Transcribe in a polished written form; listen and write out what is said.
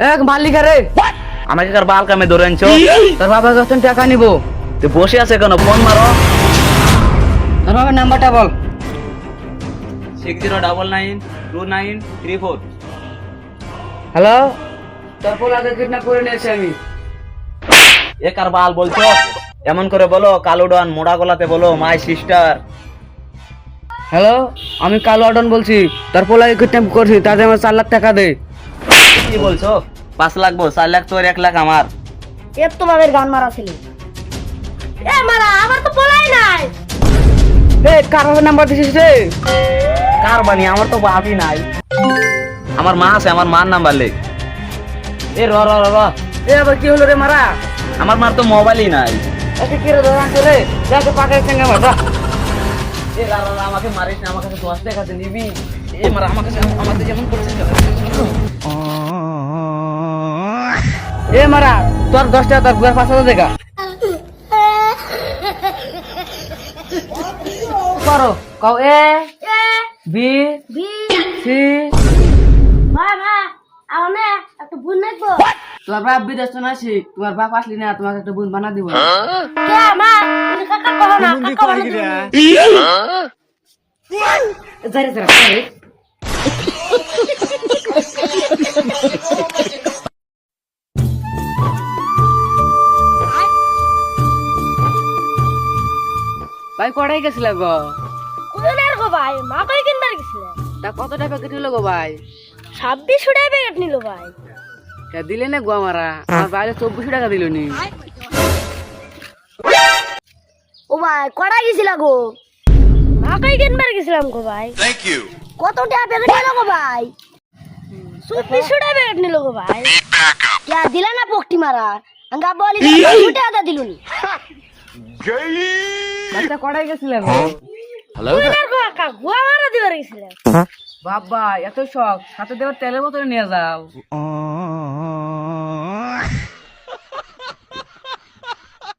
এক মালিক রে আমাকে কার বাল কামে ধরে আনছো? তোর বাবার কাছে টাকা নিব। তুই বসে আছে কেন? ফোন মারো। তোর বাবার নাম্বারটা বল। 60992934। হ্যালো, তোর পোলাকে কিডন্যাপ করে নিয়েছি আমি। এ কার বাল বলছো? এমন করে বলো, কালো ডন মোড়া গলাতে বলো মাই সিস্টার। হ্যালো, আমি কালো আডন বলছি। তোর পোলাকে কিডন্যাপ করছি, তাতে আমার 4 লাখ টাকা দে। কি বলছো? 5 লাখ বল, 4 লাখ তোর, 1 লাখ আমার। এর তো বাবার গান মারা ছিল। এ মারা আমার তো বলাই নাই। এ কার বাবার নাম্বার দিছিস রে? কার বানি? আমার তো বাপই নাই। আমার মা আছে, আমার মার নাম্বার লে। এ র র র র। এ আবার কি হলো রে মারা? আমার মার তো মোবাইলই নাই। আজকে কি রে দোকান চলে? যাকে পাকাই সঙ্গে মারা। এ রা রা রা, আমাকে মারিস না, আমার কাছে 10 টাকা আছে, নিবি? এ মারা, আমার কাছে আমাদের যেমন করছিস। এ মারা, তোর 10 টাকা তোর গুয়ার 5,000 দেখা। করো কও এ এ বি বি সি। ভাই ভাই আমনে একটা বুন নাইবো। তোমার বাপ বিদেশ না আসি, তোমার বাপ আসলি না তোমাকে একটা বোন বানা দিব। কে মা তুমি কাকা কহ না কাকা বানা দিবি। যারে যারে ভাই কড়াই গেছিল গো। কোনের গো ভাই মা কই কিনবার গেছিল। তা কত টাকা কেটে নিল গো ভাই? 26 টাকা প্যাকেট নিল ভাই। কে দিলে না গো আমারা? আমার বাইরে 24 টাকা দিল নি। ও ভাই কড়া গেছিল গো। মা কই কিনবার গেছিলাম গো ভাই। Thank you. কত টাকা প্যাকেট নিল গো ভাই? 24 টাকা প্যাকেট নিল গো ভাই। কে দিলা না পকটি মারা আঙ্গা বলি 2 টাকা দিলুনি। বাচ্চা কড়াই গেছিল গো। কোনের গো কাকা গুয়া মারা দিবার গেছিল। বাবা এত শখ, সাথে দেওয়ার তেলের বোতল নিয়ে যাও।